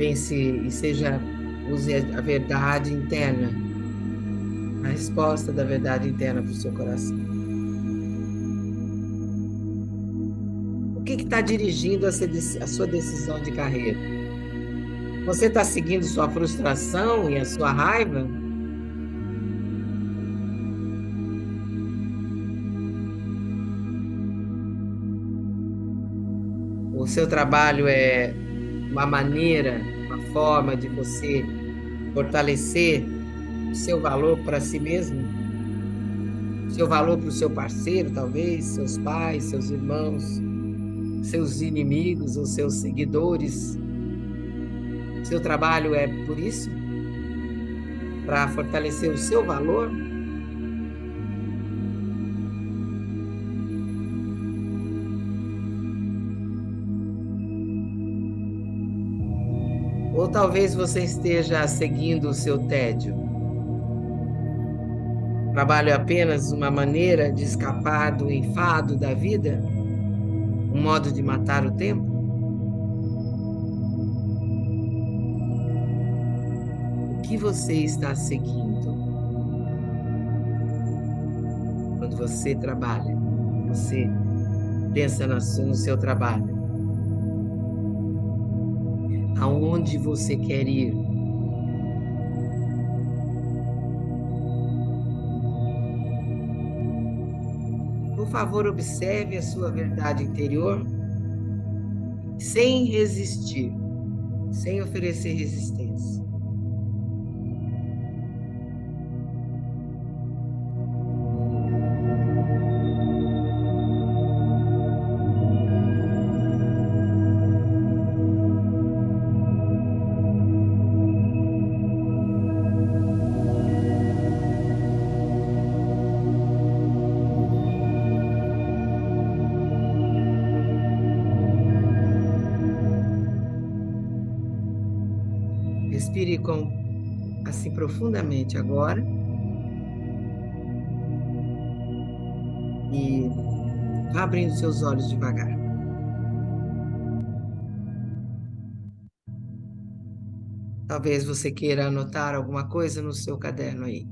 pense e use a verdade interna, a resposta da verdade interna para o seu coração. O que está dirigindo a sua decisão de carreira? Você está seguindo sua frustração e a sua raiva? O seu trabalho é uma maneira, uma forma de você fortalecer o seu valor para si mesmo? Seu valor para o seu parceiro, talvez, seus pais, seus irmãos, seus inimigos ou seus seguidores? Seu trabalho é por isso? Para fortalecer o seu valor? Ou talvez você esteja seguindo o seu tédio? Trabalho é apenas uma maneira de escapar do enfado da vida? Um modo de matar o tempo? O que você está seguindo quando você trabalha? Você pensa no seu trabalho? Aonde você quer ir? Por favor, observe a sua verdade interior sem resistir, sem oferecer resistência. Respire assim profundamente agora e vá abrindo seus olhos devagar. Talvez você queira anotar alguma coisa no seu caderno aí,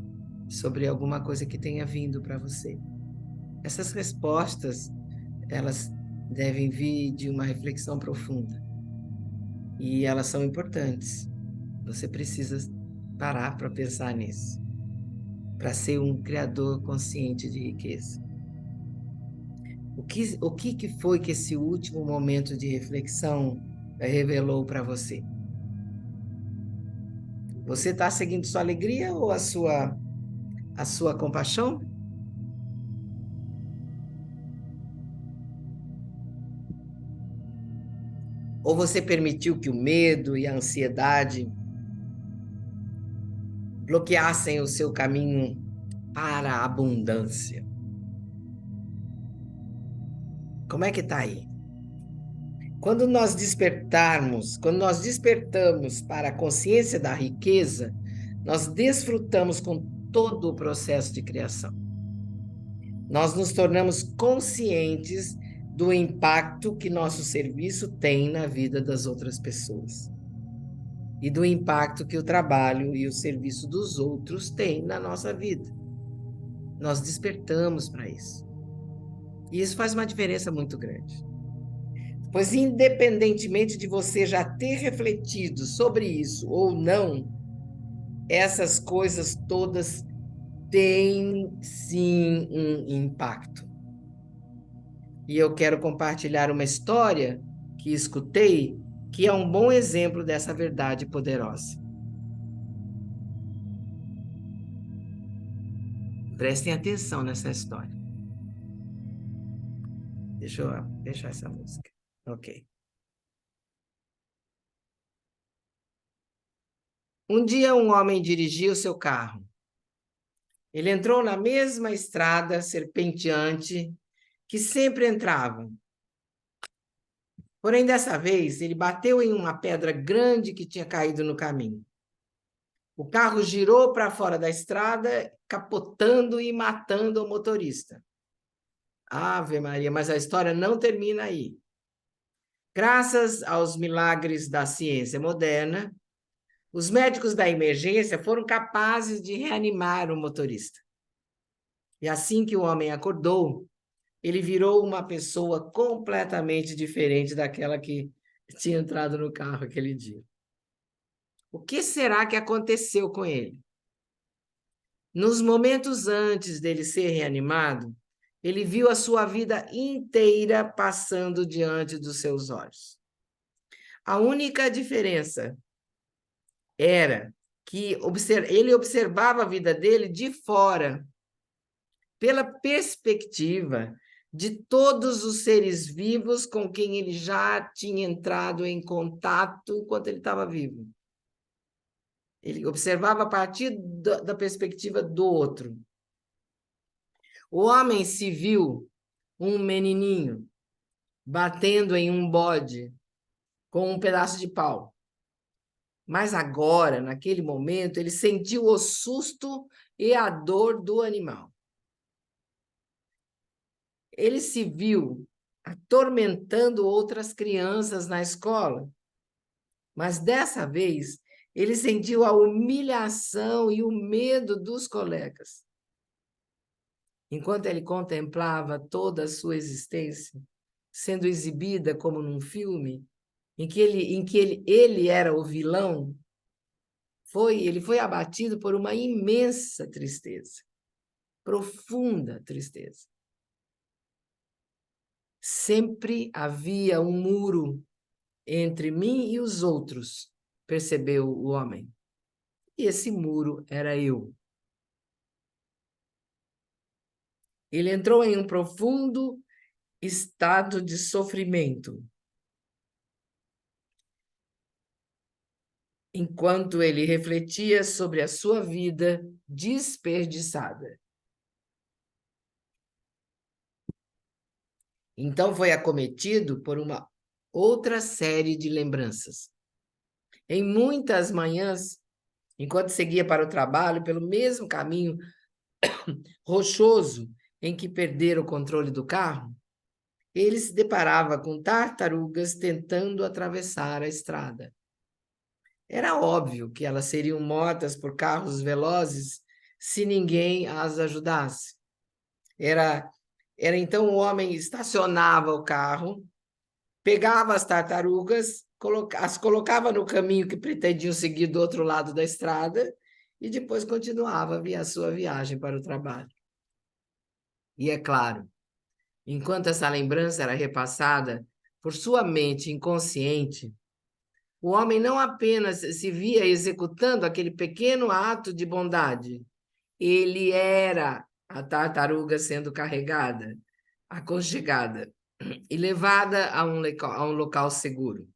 sobre alguma coisa que tenha vindo para você. Essas respostas, elas devem vir de uma reflexão profunda. E elas são importantes. Você precisa parar para pensar nisso, para ser um criador consciente de riqueza. O que foi que esse último momento de reflexão revelou para você? Você está seguindo sua alegria ou a sua compaixão? Ou você permitiu que o medo e a ansiedade bloqueassem o seu caminho para a abundância? Como é que está aí? Quando nós despertamos para a consciência da riqueza, nós desfrutamos com todo o processo de criação. Nós nos tornamos conscientes do impacto que nosso serviço tem na vida das outras pessoas e do impacto que o trabalho e o serviço dos outros têm na nossa vida. Nós despertamos para isso. E isso faz uma diferença muito grande. Pois, independentemente de você já ter refletido sobre isso ou não, essas coisas todas têm sim um impacto. E eu quero compartilhar uma história que escutei, que é um bom exemplo dessa verdade poderosa. Prestem atenção nessa história. Deixa eu deixar essa música. Ok. Um dia um homem dirigia o seu carro. Ele entrou na mesma estrada serpenteante que sempre entrava. Porém, dessa vez, ele bateu em uma pedra grande que tinha caído no caminho. O carro girou para fora da estrada, capotando e matando o motorista. Ave Maria, mas a história não termina aí. Graças aos milagres da ciência moderna, os médicos da emergência foram capazes de reanimar o motorista. E assim que o homem acordou, ele virou uma pessoa completamente diferente daquela que tinha entrado no carro aquele dia. O que será que aconteceu com ele? Nos momentos antes dele ser reanimado, ele viu a sua vida inteira passando diante dos seus olhos. A única diferença era que ele observava a vida dele de fora, pela perspectiva de todos os seres vivos com quem ele já tinha entrado em contato enquanto ele estava vivo. Ele observava a partir da perspectiva do outro. O homem se viu um menininho batendo em um bode com um pedaço de pau. Mas agora, naquele momento, ele sentiu o susto e a dor do animal. Ele se viu atormentando outras crianças na escola, mas dessa vez ele sentiu a humilhação e o medo dos colegas. Enquanto ele contemplava toda a sua existência sendo exibida como num filme, em que ele era o vilão, ele foi abatido por uma imensa tristeza, profunda tristeza. Sempre havia um muro entre mim e os outros, percebeu o homem. E esse muro era eu. Ele entrou em um profundo estado de sofrimento, enquanto ele refletia sobre a sua vida desperdiçada. Então foi acometido por uma outra série de lembranças. Em muitas manhãs, enquanto seguia para o trabalho pelo mesmo caminho rochoso em que perdera o controle do carro, ele se deparava com tartarugas tentando atravessar a estrada. Era óbvio que elas seriam mortas por carros velozes se ninguém as ajudasse. Era então o homem estacionava o carro, pegava as tartarugas, as colocava no caminho que pretendiam seguir do outro lado da estrada e depois continuava a sua viagem para o trabalho. E é claro, enquanto essa lembrança era repassada por sua mente inconsciente, o homem não apenas se via executando aquele pequeno ato de bondade, ele era a tartaruga sendo carregada, aconchegada e levada a um local seguro.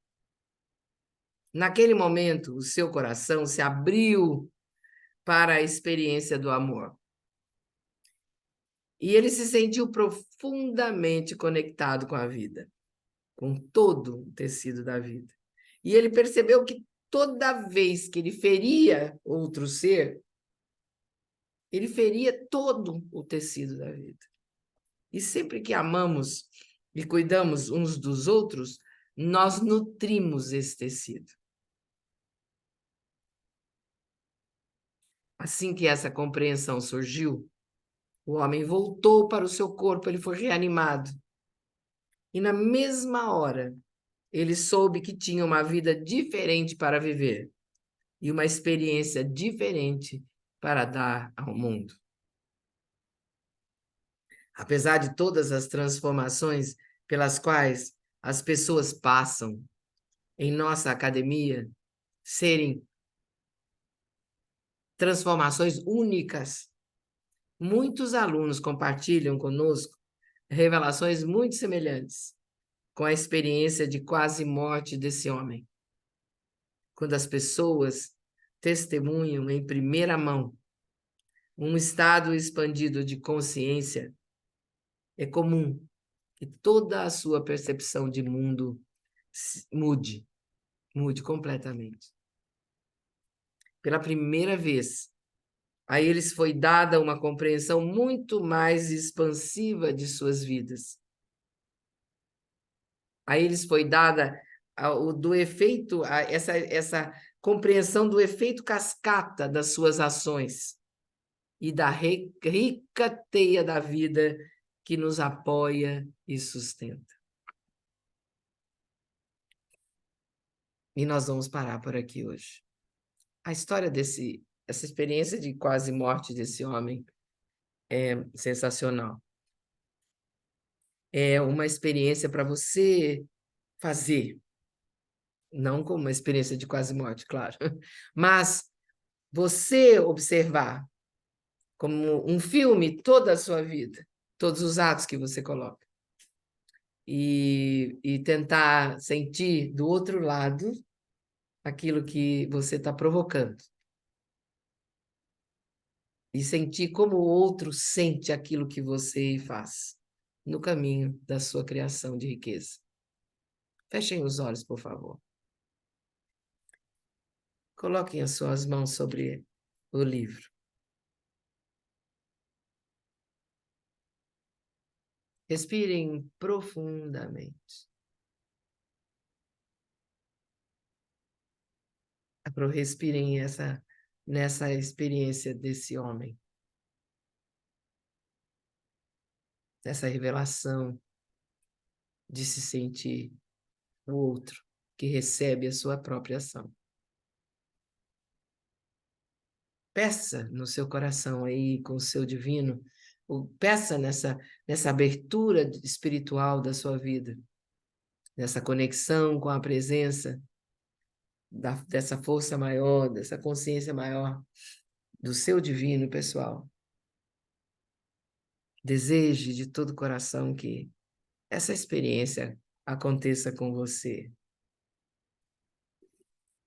Naquele momento, o seu coração se abriu para a experiência do amor. E ele se sentiu profundamente conectado com a vida, com todo o tecido da vida. E ele percebeu que toda vez que ele feria outro ser, ele feria todo o tecido da vida. E sempre que amamos e cuidamos uns dos outros, nós nutrimos esse tecido. Assim que essa compreensão surgiu, o homem voltou para o seu corpo, ele foi reanimado. E na mesma hora, ele soube que tinha uma vida diferente para viver e uma experiência diferente para dar ao mundo. Apesar de todas as transformações pelas quais as pessoas passam em nossa academia, serem transformações únicas, muitos alunos compartilham conosco revelações muito semelhantes com a experiência de quase morte desse homem. Quando as pessoas testemunham em primeira mão um estado expandido de consciência, é comum que toda a sua percepção de mundo mude completamente. Pela primeira vez, a eles foi dada uma compreensão muito mais expansiva de suas vidas. A eles foi dada do efeito, essa compreensão do efeito cascata das suas ações e da rica teia da vida que nos apoia e sustenta. E nós vamos parar por aqui hoje. A história essa experiência de quase morte desse homem é sensacional. É uma experiência para você fazer, não como uma experiência de quase morte, claro, mas você observar como um filme toda a sua vida, todos os atos que você coloca, e tentar sentir do outro lado aquilo que você está provocando. E sentir como o outro sente aquilo que você faz no caminho da sua criação de riqueza. Fechem os olhos, por favor. Coloquem as suas mãos sobre o livro. Respirem profundamente. Respirem nessa experiência desse homem, nessa revelação de se sentir o outro que recebe a sua própria ação. Peça no seu coração aí, com o seu divino, peça nessa abertura espiritual da sua vida, nessa conexão com a presença dessa força maior, dessa consciência maior, do seu divino pessoal. Deseje de todo o coração que essa experiência aconteça com você.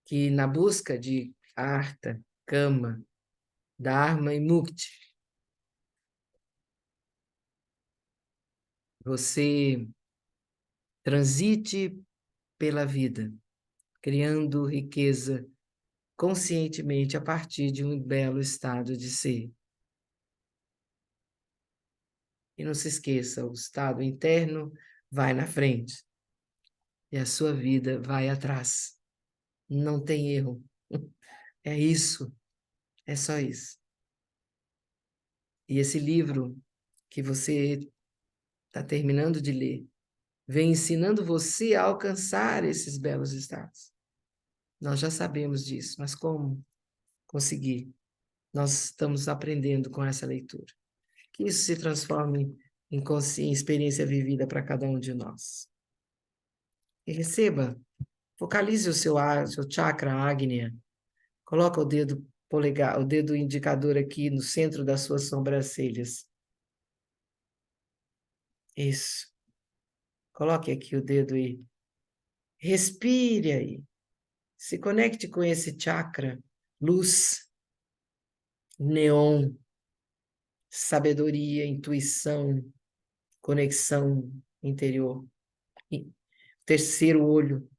Que na busca de Artha, Kama, Dharma e Mukti, você transite pela vida, criando riqueza conscientemente a partir de um belo estado de ser. E não se esqueça, o estado interno vai na frente e a sua vida vai atrás. Não tem erro. É isso, é só isso. E esse livro que você está terminando de ler vem ensinando você a alcançar esses belos estados. Nós já sabemos disso, mas como conseguir? Nós estamos aprendendo com essa leitura. Que isso se transforme em experiência vivida para cada um de nós. E receba, focalize o seu chakra Agnya, coloca o dedo polegar, o dedo indicador aqui no centro das suas sobrancelhas. Isso. Coloque aqui o dedo aí. Respire aí. Se conecte com esse chakra, luz, neon, sabedoria, intuição, conexão interior. Terceiro olho.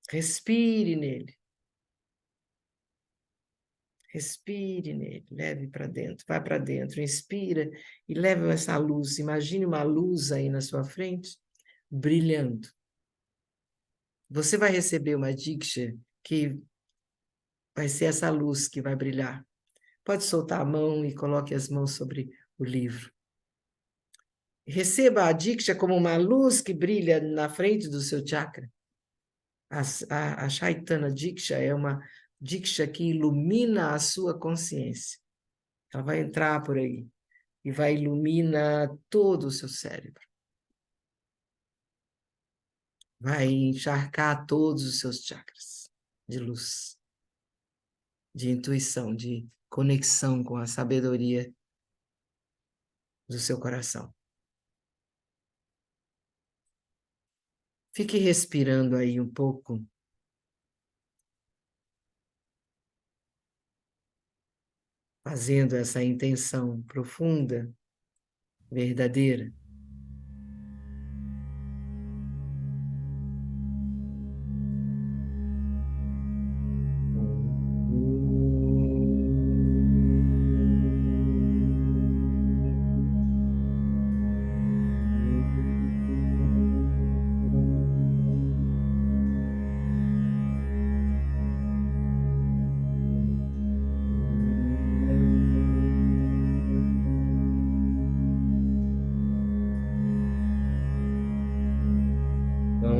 Respire nele. Respire nele, leve para dentro, vai para dentro, inspira e leve essa luz. Imagine uma luz aí na sua frente, brilhando. Você vai receber uma diksha que vai ser essa luz que vai brilhar. Pode soltar a mão e coloque as mãos sobre o livro. Receba a diksha como uma luz que brilha na frente do seu chakra. A Chaitanya Diksha é uma diksha que ilumina a sua consciência. Ela vai entrar por aí e vai iluminar todo o seu cérebro. Vai encharcar todos os seus chakras de luz, de intuição, de conexão com a sabedoria do seu coração. Fique respirando aí um pouco. Fazendo essa intenção profunda, verdadeira.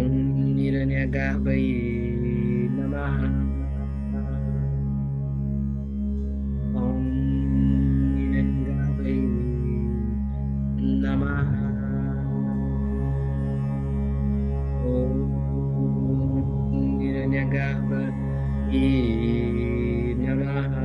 Om Hiranyagarbhaye Namaha. Om Hiranyagarbhaye Namaha. Om Hiranyagarbhaye Namaha.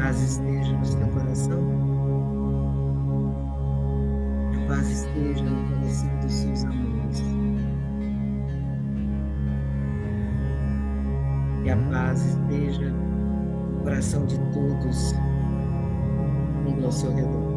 Paz esteja no seu coração, que a paz esteja no coração dos seus amores, que a paz esteja no coração de todos ao seu redor.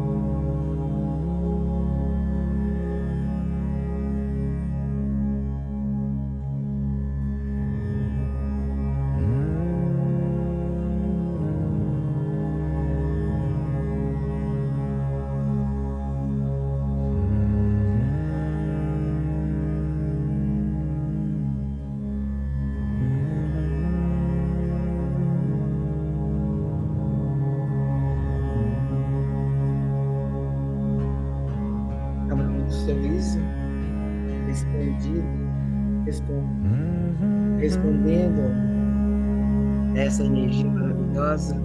sorriso expandido, respondendo a essa energia maravilhosa.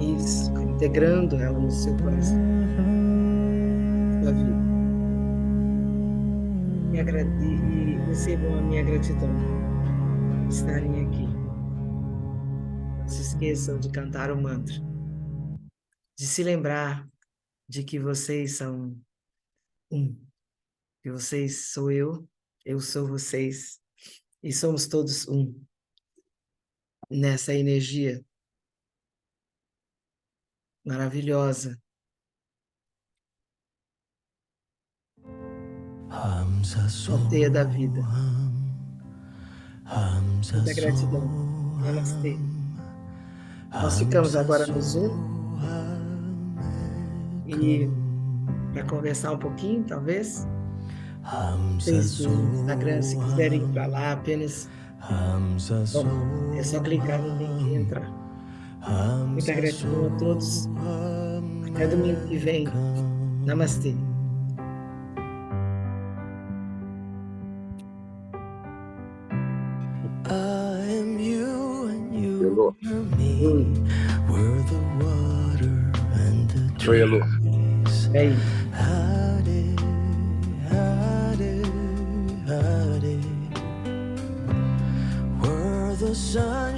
Isso, integrando ela no seu coração, sua vida. E recebam a minha gratidão por estarem aqui. Não se esqueçam de cantar o mantra, de se lembrar de que vocês são um, que vocês sou eu sou vocês, e somos todos um, nessa energia maravilhosa. A teia da vida. Muita gratidão. Namastê. Nós ficamos agora no Zoom. E para conversar um pouquinho, talvez. Vocês do Instagram, se quiserem ir para lá, apenas. Bom, é só clicar no link e entrar. Muita gratidão a todos. Até domingo que vem. Namastê. Elô. Oi, Elô. E aí?